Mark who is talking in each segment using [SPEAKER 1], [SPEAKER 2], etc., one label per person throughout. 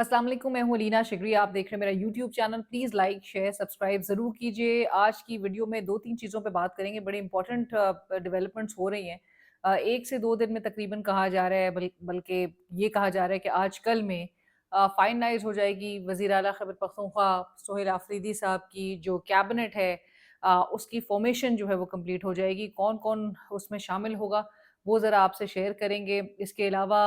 [SPEAKER 1] अस्सलाम वालेकुम, मैं हूँ अलीना शिगरी। आप देख रहे हैं मेरा YouTube channel. Please like, share, subscribe ज़रूर कीजिए। आज की वीडियो में 2-3 चीज़ों पे बात करेंगे। बड़ी इंपॉर्टेंट डेवलपमेंट्स हो रही हैं। 1 से 2 दिन में तकरीबन कहा जा रहा है, बल्कि ये कहा जा रहा है कि आज कल में फाइनलाइज़ हो जाएगी वज़ीर आला खैबर पख्तूनख्वा सोहेल आफरीदी साहब की जो कैबिनेट है, उसकी फ़ॉर्मेशन जो है वो कंप्लीट हो जाएगी। कौन-कौन उसमें शामिल होगा, वो ज़रा आपसे शेयर करेंगे। इसके अलावा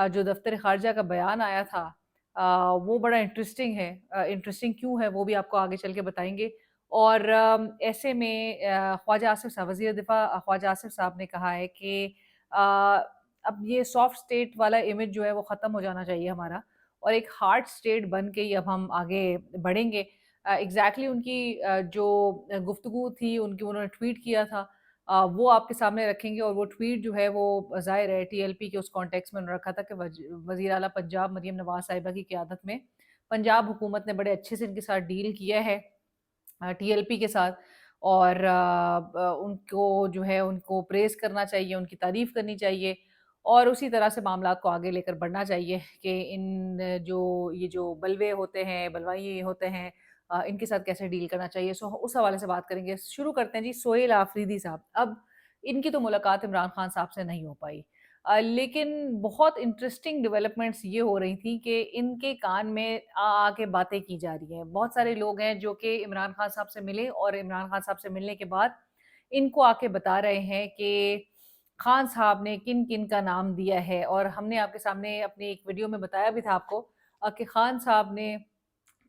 [SPEAKER 1] जो दफ़्तर ख़ारजा का बयान आया था, वो बड़ा इंटरेस्टिंग है। इंटरेस्टिंग क्यों है वो भी आपको आगे चल के बताएँगे। और ऐसे में ख्वाजा आसिफ साहब वज़ीर दिफ़ा ख्वाजा आसिफ साहब ने कहा है कि अ, अब ये सॉफ्ट स्टेट वाला इमेज जो है वो ख़त्म हो जाना चाहिए हमारा, और एक हार्ड स्टेट बन के ही अब हम आगे बढ़ेंगे। एग्ज़ैक्टली उनकी जो गुफ्तगू थी, उनकी उन्होंने ट्वीट किया था, वो आपके सामने रखेंगे। और वो ट्वीट जो है वो ज़ाहिर है टीएलपी के उस कॉन्टेक्स्ट में उन्होंने रखा था कि वज़ीर आला पंजाब मरियम नवाज़ साहिबा की क़यादत में पंजाब हुकूमत ने बड़े अच्छे से इनके साथ डील किया है, टीएलपी के साथ। और उनको जो है उनको प्रेज़ करना चाहिए, उनकी तारीफ़ करनी चाहिए और उसी तरह से मामलात को आगे लेकर बढ़ना चाहिए कि इन ये जो बलवे होते हैं, बलवाई होते हैं, इनके साथ कैसे डील करना चाहिए। सो उस हवाले से बात करेंगे। शुरू करते हैं जी, सोहेल आफरीदी साहब। अब इनकी तो मुलाकात इमरान खान साहब से नहीं हो पाई। लेकिन बहुत इंटरेस्टिंग डेवलपमेंट्स ये हो रही थी कि इनके कान में आके बातें की जा रही हैं। बहुत सारे लोग हैं जो कि इमरान खान साहब से मिले और इमरान खान साहब से मिलने के बाद इनको आके बता रहे हैं कि खान साहब ने किन-किन का नाम दिया है। और हमने आपके सामने अपनी एक वीडियो में बताया भी था आपको कि खान साहब ने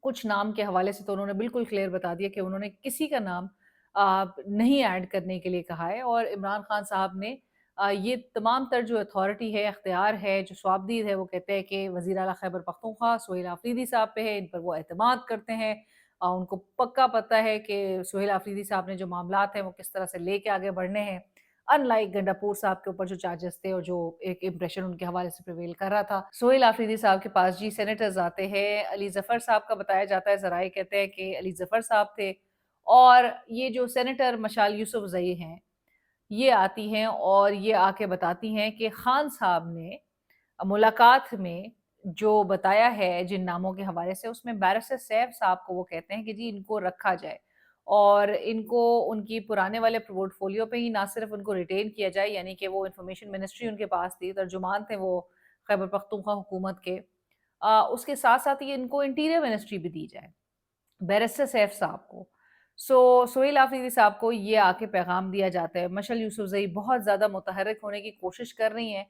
[SPEAKER 1] कुछ नाम के हवाले से तो उन्होंने बिल्कुल क्लियर बता दिया कि उन्होंने किसी का नाम नहीं ऐड करने के लिए कहा है। और इमरान खान साहब ने ये तमाम तर जो अथॉरिटी है, इख्तियार है, जो स्वाबदीद है, वो कहते हैं कि वज़ीर आला खैबर पख्तूनख्वा सोहेल आफरीदी साहब पे है, इन पर वो एतमाद करते हैं। उनको पक्का पता है कि सोहेल आफरीदी साहब ने जो मामलात हैं वो किस तरह से लेके आगे बढ़ने हैं। अनलाइक गंडापुर साहब के ऊपर जो चार्जेस थे और जो एक इम्प्रेशन उनके हवाले से प्रिवेल कर रहा था, सोहेल आफरीदी साहब के पास जी सेनेटर्स आते हैं। अली ज़फ़र साहब का बताया जाता है, ज़राए कहते हैं कि अली ज़फ़र साहब थे। और ये जो सेनेटर मशाल यूसुफ़ज़ई हैं, ये आती हैं और ये आके बताती हैं कि खान साहब ने मुलाकात में जो बताया है जिन नामों के हवाले से, उसमें बैरिस्टर सैफ साहब को वो कहते हैं कि जी इनको रखा जाए और इनको उनकी पुराने वाले पोर्टफोलियो पे ही ना सिर्फ उनको रिटेन किया जाए, यानी कि वो इंफॉर्मेशन मिनिस्ट्री उनके पास थी, तर्जुमान थे वो खैबर पख्तूनख्वा हुकूमत के। उसके साथ साथ ये इनको इंटीरियर मिनिस्ट्री भी दी जाए बैरिस्टर सैफ साहब को। सोहेल आफरीदी साहब को ये आके पैगाम दिया जाता है। मशल यूसुफ़ज़ई बहुत ज़्यादा मुतहर्रिक होने की कोशिश कर रही हैं।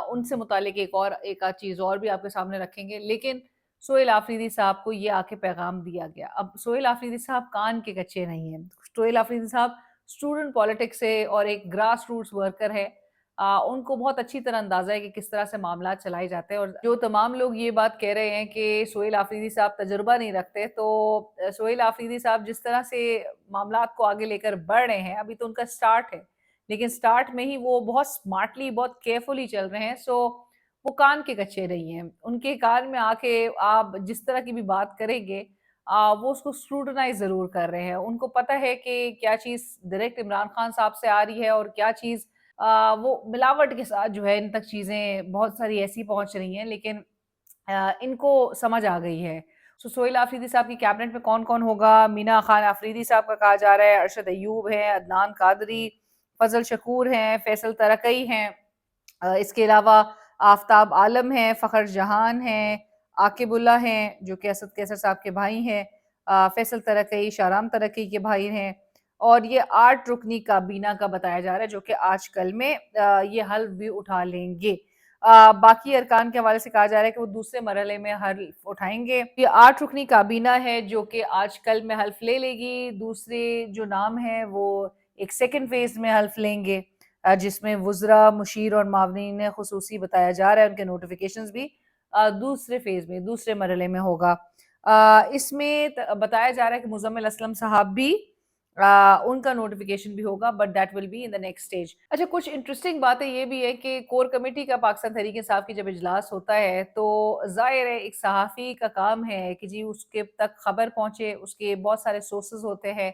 [SPEAKER 1] उनसे मुतालिक एक आध चीज़ और भी आपके सामने रखेंगे, लेकिन सोहेल आफरीदी साहब को ये आके पैगाम दिया गया। अब सोहेल आफरीदी साहब कान के कच्चे नहीं हैं। सोहेल आफरीदी साहब स्टूडेंट पॉलिटिक्स से और एक ग्रास रूट्स वर्कर है। उनको बहुत अच्छी तरह अंदाज़ा है कि किस तरह से मामलात चलाए जाते हैं। और जो तमाम लोग ये बात कह रहे हैं कि सोहेल आफरीदी साहब तजुर्बा नहीं रखते, तो सोहेल आफरीदी साहब जिस तरह से मामलात को आगे लेकर बढ़ रहे हैं, अभी तो उनका स्टार्ट है, लेकिन स्टार्ट में ही वो बहुत स्मार्टली, बहुत केयरफुली चल रहे हैं। सो वो कान के कच्चे नहीं हैं। उनके कान में आके आप जिस तरह की भी बात करेंगे, वो उसको स्क्रूटनाइज़ ज़रूर कर रहे हैं। उनको पता है कि क्या चीज़ डायरेक्ट इमरान खान साहब से आ रही है और क्या चीज़ वो मिलावट के साथ जो है इन तक चीज़ें बहुत सारी ऐसी पहुँच रही हैं, लेकिन इनको समझ आ गई है। सोहेल आफरीदी साहब की कैबिनेट में कौन-कौन होगा? मीना खान आफरीदी साहब का कहा जा रहा है, अरशद अय्यूब हैं, अदनान कादरी, फज़ल शकूर हैं, फैसल तरकई हैं। इसके अलावा आफ़ताब आलम हैं, फ़खर जहान हैं, आकिबुल्ला हैं, जो कि असद कैसर साहब के भाई हैं, फैसल तरकई, शाहराम तरकई के भाई हैं। और ये 8 रुकनी काबीना का बताया जा रहा है, जो कि आजकल में ये हल्फ भी उठा लेंगे। बाकी अरकान के हवाले से कहा जा रहा है कि वो दूसरे मरहले में हल्फ उठाएँगे। ये 8 रुकनी काबीना है जो कि आजकल में हल्फ ले लेगी। दूसरे जो नाम हैं वो एक सेकंड फ़ेज़ में हल्फ लेंगे, जिसमें वुज़रा, मुशीर और मावनीन ख़ुसूसी बताया जा रहा है। उनके नोटिफ़िकेशंस भी दूसरे फ़ेज़ में, दूसरे मरहले में होगा। इसमें बताया जा रहा है कि मुज़म्मिल असलम साहब भी उनका नोटिफिकेशन भी होगा, but that will be in the next stage. अच्छा, कुछ इंटरेस्टिंग बातें ये भी है कि कोर कमेटी का पाकिस्तान तहरीक इंसाफ की जब इजलास होता है, तो जाहिर है एक सहाफ़ी का काम है कि जी उसके तक खबर पहुंचे। उसके बहुत सारे सोर्सेज होते हैं,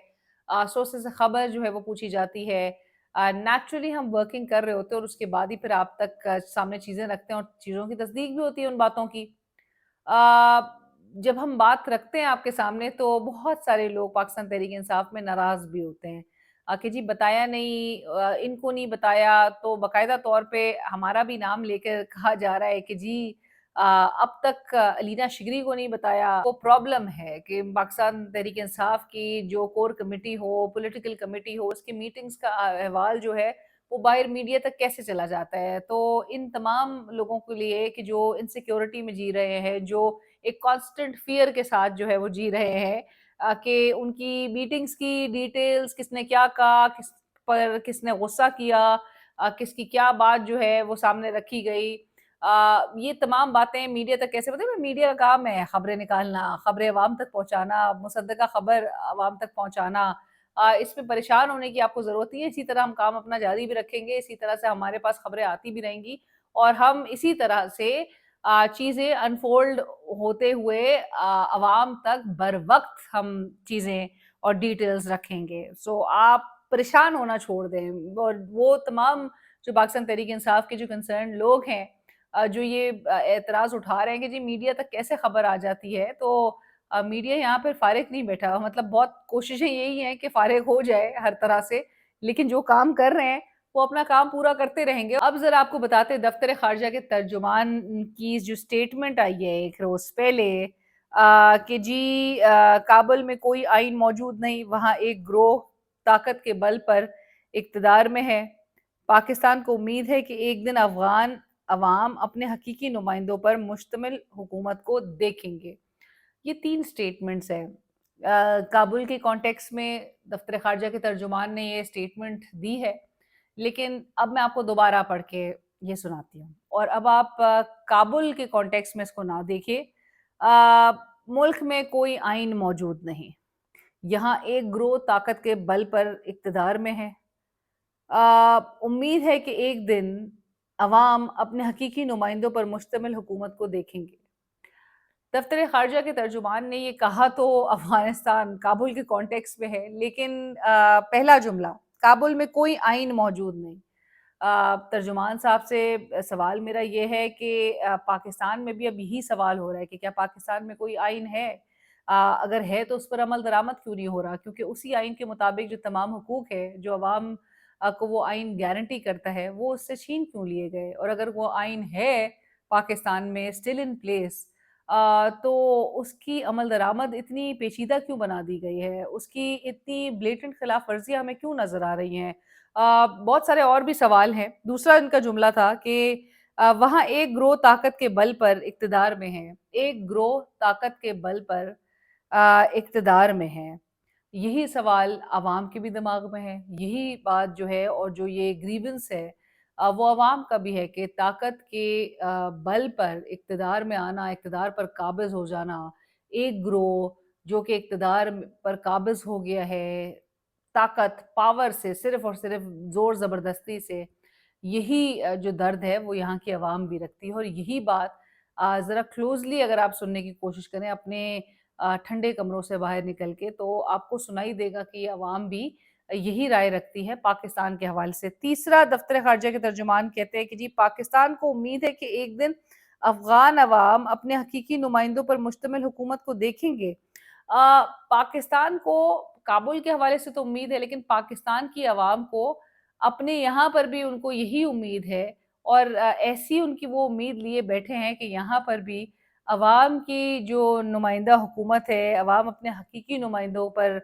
[SPEAKER 1] सोर्सेज से खबर जो है वो पूछी जाती है। नेचुरली हम वर्किंग कर रहे होते हैं और उसके बाद ही फिर आप तक सामने चीज़ें रखते हैं और चीज़ों की तस्दीक भी होती है उन बातों की। जब हम बात रखते हैं आपके सामने तो बहुत सारे लोग पाकिस्तान तहरीक इंसाफ में नाराज़ भी होते हैं कि जी बताया नहीं, इनको नहीं बताया, तो बाकायदा तौर पे हमारा भी नाम लेकर कहा जा रहा है कि जी अब तक अलीना शिगरी को नहीं बताया। वो प्रॉब्लम है कि पाकिस्तान तहरीक इंसाफ की जो कोर कमेटी हो, पॉलिटिकल कमेटी हो, उसकी मीटिंग्स का अहवाल जो है वो बाहर मीडिया तक कैसे चला जाता है। तो इन तमाम लोगों के लिए कि जो इनसिक्योरिटी में जी रहे हैं, जो एक कांस्टेंट फियर के साथ जो है वो जी रहे हैं कि उनकी मीटिंग्स की डिटेल्स, किसने क्या कहा, किस पर किसने गुस्सा किया, किसकी क्या बात जो है वो सामने रखी गई, ये तमाम बातें मीडिया तक कैसे पता है। मीडिया का काम है खबरें निकालना, खबरें अवाम तक पहुंचाना, मुसद्दका खबर अवाम तक पहुंचाना। इसमें परेशान होने की आपको ज़रूरत नहीं है। इसी तरह हम काम अपना जारी भी रखेंगे, इसी तरह से हमारे पास खबरें आती भी रहेंगी और हम इसी तरह से चीज़ें अनफ़ोल्ड होते हुए अवाम तक बरवक़्त हम चीज़ें और डिटेल्स रखेंगे। सो आप परेशान होना छोड़ दें और वो तमाम जो पाकिस्तान तहरीक इंसाफ के जो कंसर्न लोग हैं, जो ये एतराज़ उठा रहे हैं कि जी मीडिया तक कैसे खबर आ जाती है, तो मीडिया यहाँ पर फ़ारिग नहीं बैठा, मतलब बहुत कोशिशें यही हैं कि फ़ारिग हो जाए हर तरह से, लेकिन जो काम कर रहे हैं वो अपना काम पूरा करते रहेंगे। अब ज़रा आपको बताते हैं दफ्तर ख़ारिजा के तर्जुमान की जो स्टेटमेंट आई है एक रोज़ पहले, कि जी काबुल में कोई आइन मौजूद नहीं, वहाँ एक ग्रोह ताकत के बल पर इक़्तिदार में है। पाकिस्तान को उम्मीद है कि एक दिन अफ़गान अवाम अपने हकीकी नुमाइंदों पर मुश्तमिल हुकूमत को देखेंगे। ये 3 स्टेटमेंट्स हैं। काबुल के कॉन्टेक्स्ट में दफ्तर ख़ारिजा के तर्जुमान ने ये स्टेटमेंट दी है, लेकिन अब मैं आपको दोबारा पढ़ के ये सुनाती हूँ और अब आप काबुल के कॉन्टेक्स्ट में इसको ना देखिए। मुल्क में कोई आइन मौजूद नहीं, यहाँ एक ग्रोह ताकत के बल पर इक़्तिदार में है। उम्मीद है कि एक दिन अवाम अपने हकीकी नुमाइंदों पर मुश्तमिल हुकूमत को देखेंगे। दफ्तर ख़ारिजा के तर्जुमान ने ये कहा तो अफ़गानिस्तान काबुल के कॉन्टेक्स्ट में है, लेकिन पहला जुमला काबुल में कोई आइन मौजूद नहीं। तर्जुमान साहब से सवाल मेरा ये है कि पाकिस्तान में भी अब यही सवाल हो रहा है कि क्या पाकिस्तान में कोई आइन है? अगर है तो उस पर अमल दरामद क्यों नहीं हो रहा? क्योंकि उसी आइन के मुताबिक जो तमाम हुकूक है, जो अवाम को वो आइन गारंटी करता है, वो उससे छीन क्यों लिए गए? और अगर वो आइन है पाकिस्तान में स्टिल इन प्लेस, तो उसकी अमल दरामद इतनी पेचीदा क्यों बना दी गई है? उसकी इतनी ब्लेटेंट खिलाफ वर्जियाँ हमें क्यों नज़र आ रही हैं? बहुत सारे और भी सवाल हैं। दूसरा इनका जुमला था कि वहाँ एक ग्रोह ताकत के बल पर इक़्तिदार में है। एक ग्रोह ताकत के बल पर इक़्तिदार में है। यही सवाल अवाम के भी दिमाग में है। यही बात जो है और जो ये ग्रीवेंस है, वो अवाम का भी है कि ताकत के बल पर इक़्तिदार में आना, इक़्तिदार पर काबिज़ हो जाना, एक ग्रोह जो कि इक़्तिदार पर काबिज़ हो गया है, ताकत, पावर से, सिर्फ़ और सिर्फ़ ज़ोर ज़बरदस्ती से, यही जो दर्द है वो यहाँ की अवाम भी रखती है और यही बात ज़रा क्लोज़ली अगर आप सुनने की कोशिश करें अपने ठंडे कमरों से बाहर निकल के, तो आपको सुनाई देगा कि अवाम भी यही राय रखती है पाकिस्तान के हवाले से। तीसरा दफ्तर ख़ारिजा के तर्जुमान कहते हैं कि जी पाकिस्तान को उम्मीद है कि एक दिन अफ़गान अवाम अपने हकीकी नुमाइंदों पर मुश्तमिल हुकूमत को देखेंगे। पाकिस्तान को काबुल के हवाले से तो उम्मीद है, लेकिन पाकिस्तान की अवाम को अपने यहाँ पर भी उनको यही उम्मीद है और ऐसी उनकी वो उम्मीद लिए बैठे हैं कि यहाँ पर भी अवाम की जो नुमाइंदा हुकूमत है, अवाम अपने हकीकी नुमाइंदों पर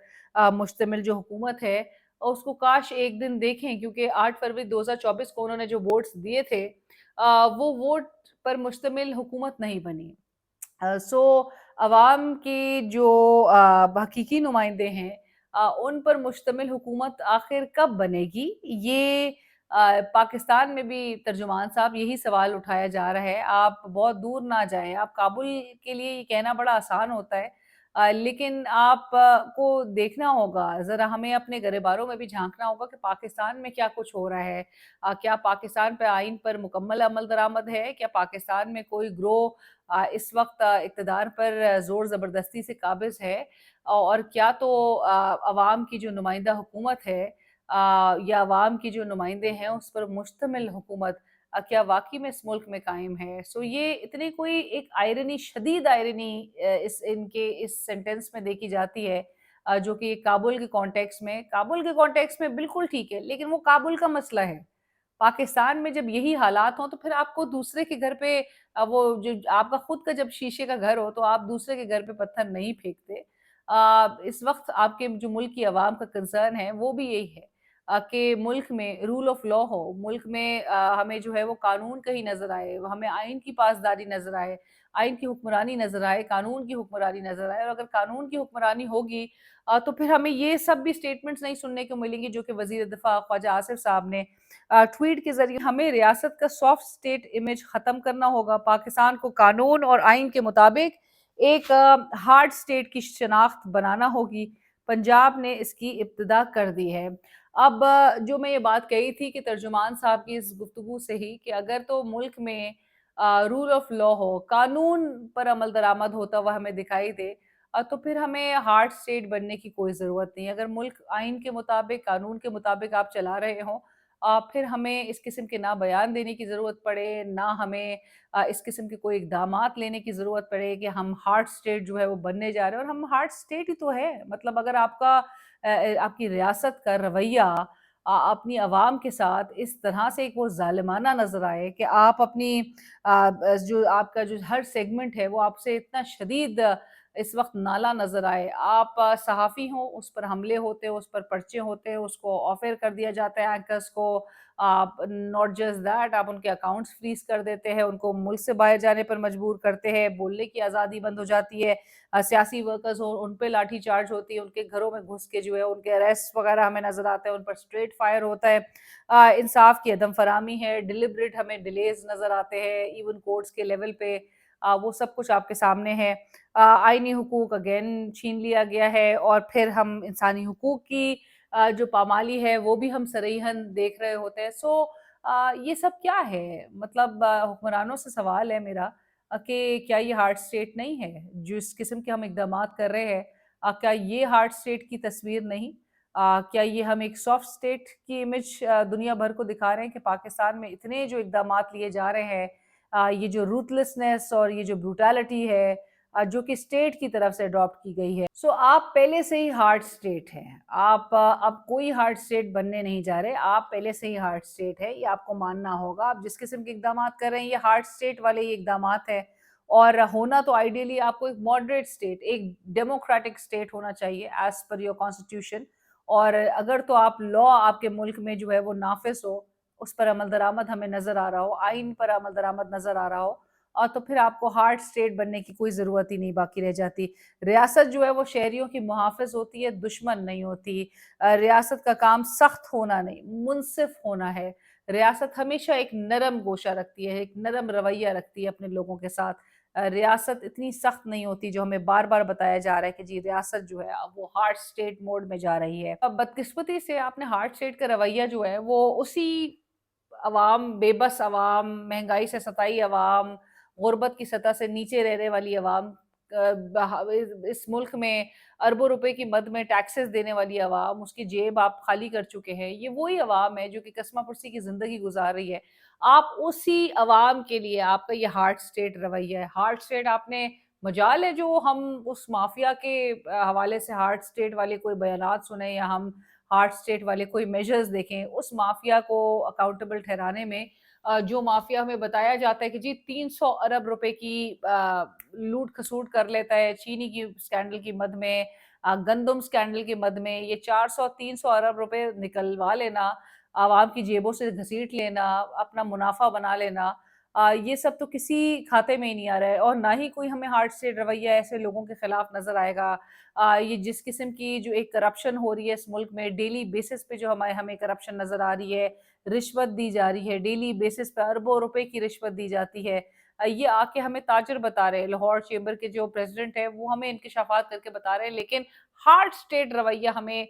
[SPEAKER 1] मुश्तमिल जो हुकूमत है, उसको काश एक दिन देखें, क्योंकि 8 फरवरी 2024 को उन्होंने जो वोट्स दिए थे, वो वोट पर मुश्तमिल हुकूमत नहीं बनी। सो अवाम के जो हकीकी नुमाइंदे हैं, उन पर मुश्तमिल हुकूमत आखिर कब बनेगी? ये पाकिस्तान में भी तर्जुमान साहब यही सवाल उठाया जा रहा है। आप बहुत दूर ना जाएँ, आप काबुल के लिए ये कहना बड़ा आसान होता है, लेकिन आप को देखना होगा, ज़रा हमें अपने गिरेबारों में भी झाँकना होगा कि पाकिस्तान में क्या कुछ हो रहा है। क्या पाकिस्तान पे आइन पर मुकम्मल अमल दरामद है? क्या पाकिस्तान में कोई ग्रोह इस वक़्त इक़्तिदार पर ज़ोर ज़बरदस्ती से काबिज़ है? और क्या तो अवाम की जो नुमाइंदा हुकूमत है, या अवाम की जो नुमाइंदे हैं उस पर मुश्तमिल हुकूमत क्या वाक़ई में इस मुल्क में कायम है? सो ये इतनी कोई एक आयरनी, शदीद आयरनी इस इनके इस सेंटेंस में देखी जाती है, जो कि काबुल के कॉन्टेक्स्ट में बिल्कुल ठीक है, लेकिन वो काबुल का मसला है। पाकिस्तान में जब यही हालात हों तो फिर आपको दूसरे के घर पे वो जो आपका खुद का जब शीशे का घर हो तो आप दूसरे के घर पे पत्थर नहीं फेंकते। इस वक़्त आपके जो मुल्क की अवाम का कंसर्न है वो भी यही है, कि मुल्क में रूल ऑफ लॉ हो, मुल्क में हमें जो है वो कानून कहीं नज़र आए, हमें आइन की पासदारी नज़र आए, आइन की हुक्मरानी नज़र आए, कानून की हुक्मरानी नज़र आए। और अगर कानून की हुक्मरानी होगी तो फिर हमें ये सब भी स्टेटमेंट्स नहीं सुनने को मिलेंगी जो कि वज़ीर दिफ़ा ख्वाजा आसिफ साहब ने ट्वीट के ज़रिए। हमें रियासत का सॉफ्ट स्टेट इमेज ख़त्म करना होगा, पाकिस्तान को कानून और आइन के मुताबिक एक हार्ड स्टेट की शनाख्त बनाना होगी। पंजाब ने इसकी इब्तिदा कर दी है। अब जो मैं ये बात कही थी कि तर्जुमान साहब की इस गुफ्तगू से ही, कि अगर तो मुल्क में रूल ऑफ लॉ हो, कानून पर अमल दरामद होता हुआ हमें दिखाई दे, तो फिर हमें हार्ड स्टेट बनने की कोई ज़रूरत नहीं है। अगर मुल्क आइन के मुताबिक, कानून के मुताबिक आप चला रहे हों, फिर हमें इस किस्म के ना बयान देने की ज़रूरत पड़े, ना हमें इस किस्म के कोई इक़दामात लेने की ज़रूरत पड़े कि हम हार्ड स्टेट जो है वो बनने जा रहे हैं, और हम हार्ड स्टेट ही तो है। मतलब अगर आपकी रियासत का रवैया अपनी आवाम के साथ इस तरह से एक वो ज़ालिमाना नज़र आए कि आप अपनी जो आपका जो हर सेगमेंट है वो आपसे इतना शदीद इस वक़्त नाला नज़र आए। आप सहाफ़ी हों, उस पर हमले होते हैं, उस पर पर्चे होते हैं, उसको ऑफ़र कर दिया जाता है एंकर्स को। आप नॉट जस्ट दैट, आप उनके अकाउंट्स फ्रीज़ कर देते हैं, उनको मुल्क से बाहर जाने पर मजबूर करते हैं, बोलने की आज़ादी बंद हो जाती है। सियासी वर्कर्स हों, उन पे लाठी चार्ज होती है, उनके घरों में घुस के जो है उनके अरेस्ट वग़ैरह हमें नज़र आते हैं, उन पर स्ट्रेट फायर होता है। इंसाफ़ की अदम फ़रामी है, डिलिबरेट हमें डिलेज़ नज़र आते हैं, इवन कोर्ट्स के लेवल पे वो सब कुछ आपके सामने है। आईनी हुकूक अगेन छीन लिया गया है, और फिर हम इंसानी हुकूक की जो पामाली है वो भी हम सरीहन देख रहे होते हैं। सो ये सब क्या है? मतलब हुक्मरानों से सवाल है मेरा, कि क्या ये हार्ड स्टेट नहीं है? जिस किस्म के हम इक़दामात कर रहे हैं, क्या ये हार्ड स्टेट की तस्वीर नहीं? क्या ये हम एक सॉफ्ट स्टेट की इमेज दुनिया भर को दिखा रहे हैं कि पाकिस्तान में इतने जो इक़दामात लिए जा रहे हैं, ये जो रूथलेसनेस और ये जो ब्रूटैलिटी है, जो कि स्टेट की तरफ से अडॉप्ट की गई है। सो आप पहले से ही हार्ड स्टेट हैं। आप अब कोई हार्ड स्टेट बनने नहीं जा रहे, आप पहले से ही हार्ड स्टेट है, ये आपको मानना होगा। आप जिस किस्म के इक़दामात कर रहे हैं, ये हार्ड स्टेट वाले ही इक़दामात हैं, और होना तो आइडियली आपको एक मॉडरेट स्टेट, एक डेमोक्रेटिक स्टेट होना चाहिए एज़ पर योर कॉन्स्टिट्यूशन। और अगर तो आप लॉ आपके मुल्क में जो है वो नाफ़िज़ हो, उस पर अमल दरामद हमें नज़र आ रहा हो, आइन पर अमल दरामद नज़र आ रहा हो, तो फिर आपको हार्ड स्टेट बनने की कोई ज़रूरत ही नहीं बाकी रह जाती। रियासत जो है वो शहरियों की मुहाफ़िज़ होती है, दुश्मन नहीं होती। रियासत का काम सख्त होना नहीं, मुनसिफ़ होना है। रियासत हमेशा एक नरम गोशा रखती है, एक नरम रवैया रखती है अपने लोगों के साथ। रियासत इतनी सख्त नहीं होती जो हमें बार-बार बताया जा रहा है कि जी रियासत जो है अब वो हार्ड स्टेट मोड में जा रही है। अब बदकिस्मती से आपने हार्ड स्टेट का रवैया जो है वो उसी अवाम, बेबस अवाम, महँगाई से सताई अवाम, गुर्बत की सतह से नीचे रहने वाली अवाम, इस मुल्क में अरबों रुपए की मद में टैक्सेस देने वाली अवाम, उसकी जेब आप खाली कर चुके हैं। ये वही अवाम है जो कि कसमापुरसी की ज़िंदगी गुज़ार रही है। आप उसी अवाम के लिए आपका ये हार्ड स्टेट रवैया है। हार्ड स्टेट आपने, मजाल है जो हम उस माफिया के हवाले से हार्ड स्टेट वाले कोई बयानात सुने, या हम हार्ड स्टेट वाले कोई मेजर्स देखें, उस माफिया को अकाउंटेबल ठहराने में। जो माफिया हमें बताया जाता है कि जी 300 अरब रुपए की लूट खसूट कर लेता है चीनी की स्कैंडल की मद में, गंदम स्कैंडल की मद में, ये 400-300 अरब रुपए निकलवा लेना, आवाम की जेबों से घसीट लेना, अपना मुनाफा बना लेना, ये सब तो किसी खाते में ही नहीं आ रहा है, और ना ही कोई हमें हार्ड स्टेट रवैया ऐसे लोगों के खिलाफ नजर आएगा। ये जिस किस्म की जो एक करप्शन हो रही है इस मुल्क में, डेली बेसिस पे जो हमें हमें करप्शन नजर आ रही है, रिश्वत दी जा रही है, डेली बेसिस पे अरबों रुपए की रिश्वत दी जाती है। ये आके हमें ताजर बता रहे हैं, लाहौर चेंबर के जो प्रेसिडेंट है वो हमें इंकशाफात करके बता रहे हैं, लेकिन हार्ड स्टेट रवैया हमें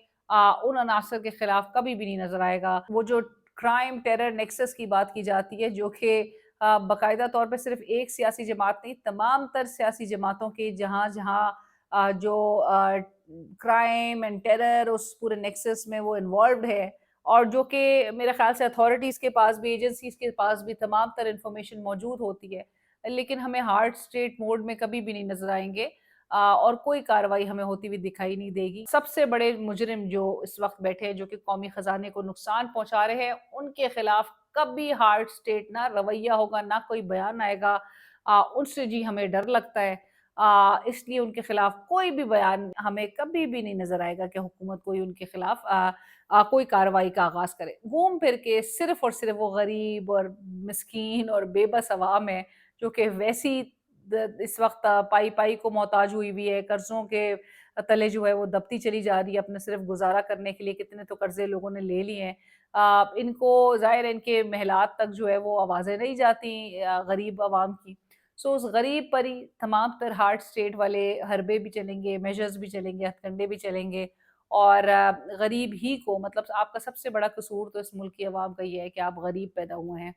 [SPEAKER 1] उन अनासर के खिलाफ कभी भी नहीं नजर आएगा। वो जो क्राइम टेरर नेक्सस की बात की जाती है, जो कि बाकायदा तौर पे सिर्फ एक सियासी जमात नहीं, तमाम तर सियासी जमातों के जहाँ जहाँ जो क्राइम एंड टेरर उस पूरे नेक्सस में वो इन्वॉल्व्ड है, اور جو کہ میرے خیال سے اتھارٹیز کے پاس بھی، ایجنسیز کے پاس بھی تمام تر انفارمیشن موجود ہوتی ہے، لیکن ہمیں ہارڈ اسٹیٹ موڈ میں کبھی بھی نہیں نظر آئیں گے، اور کوئی کارروائی ہمیں ہوتی ہوئی دکھائی نہیں دے گی۔ سب سے بڑے مجرم جو اس وقت بیٹھے ہیں، جو کہ قومی خزانے کو نقصان پہنچا رہے ہیں، ان کے خلاف کبھی ہارڈ اسٹیٹ نہ رویہ ہوگا، نہ کوئی بیان آئے گا۔ ان سے جی ہمیں ڈر لگتا ہے، اس لیے ان کے خلاف کوئی بھی بیان ہمیں کبھی بھی نہیں نظر آئے گا کہ حکومت کوئی ان کے خلاف کوئی کارروائی کا آغاز کرے۔ گھوم پھر کے صرف اور صرف وہ غریب اور مسکین اور بے بس عوام ہے، جو کہ ویسی اس وقت پائی پائی کو محتاج ہوئی ہوئی ہے، قرضوں کے تلے جو ہے وہ دبتی چلی جا رہی ہے، اپنے صرف گزارا کرنے کے لیے کتنے تو قرضے لوگوں نے لے لیے ہیں۔ ان کو ظاہر ہے ان کے محلات تک جو ہے وہ آوازیں نہیں جاتی غریب عوام کی۔ سو اس غریب پر ہی تمام تر ہارڈ اسٹیٹ والے حربے بھی چلیں گے، میجرز بھی چلیں گے، ہتھ کنڈے بھی چلیں گے، اور غریب ہی کو، مطلب آپ کا سب سے بڑا قصور تو اس ملک کی عوام کا یہ ہے کہ آپ غریب پیدا ہوئے ہیں۔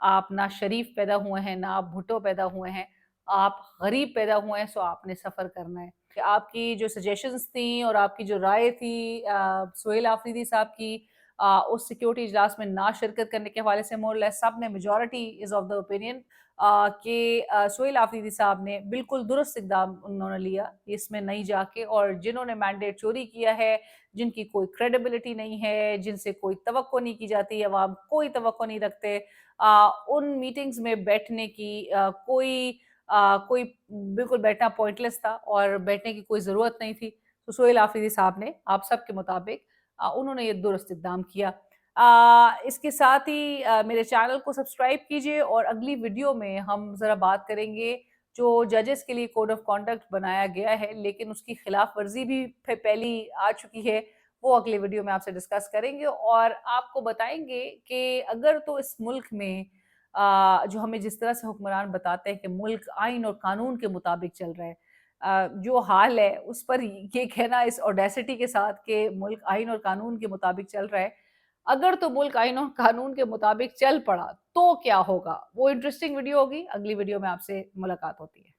[SPEAKER 1] آپ نہ شریف پیدا ہوئے ہیں، نہ آپ بھٹو پیدا ہوئے ہیں، آپ غریب پیدا ہوئے ہیں، سو آپ نے سفر کرنا ہے۔ کہ آپ کی جو سجیشنز تھیں اور آپ کی جو رائے تھی سہیل آفریدی صاحب کی اس سیکیورٹی اجلاس میں نہ شرکت کرنے کے حوالے سے، مور لیس سب نے majority is of the opinion کہ سہیل آفریدی صاحب نے بالکل درست اقدام انہوں نے لیا اس میں نہیں جا کے، اور جنہوں نے مینڈیٹ چوری کیا ہے، جن کی کوئی کریڈیبلٹی نہیں ہے، جن سے کوئی توقع نہیں کی جاتی، عوام کوئی توقع نہیں رکھتے، ان میٹنگز میں بیٹھنے کی کوئی بالکل بیٹھنا پوائنٹلیس تھا اور بیٹھنے کی کوئی ضرورت نہیں تھی۔ تو سہیل آفریدی صاحب نے آپ سب کے مطابق انہوں نے یہ درست اقدام کیا۔ اس کے ساتھ ہی میرے چینل کو سبسکرائب کیجئے، اور اگلی ویڈیو میں ہم ذرا بات کریں گے جو ججز کے لیے کوڈ آف کانڈکٹ بنایا گیا ہے لیکن اس کی خلاف ورزی بھی پہلی آ چکی ہے، وہ اگلی ویڈیو میں آپ سے ڈسکس کریں گے، اور آپ کو بتائیں گے کہ اگر تو اس ملک میں جو ہمیں جس طرح سے حکمران بتاتے ہیں کہ ملک آئین اور قانون کے مطابق چل رہا ہے، جو حال ہے اس پر یہ کہنا اس اوڈیسٹی کے ساتھ کہ ملک آئین اور قانون کے مطابق چل رہا ہے، اگر تو ملک آئین اور قانون کے مطابق چل پڑا تو کیا ہوگا؟ وہ انٹرسٹنگ ویڈیو ہوگی، اگلی ویڈیو میں آپ سے ملاقات ہوتی ہے۔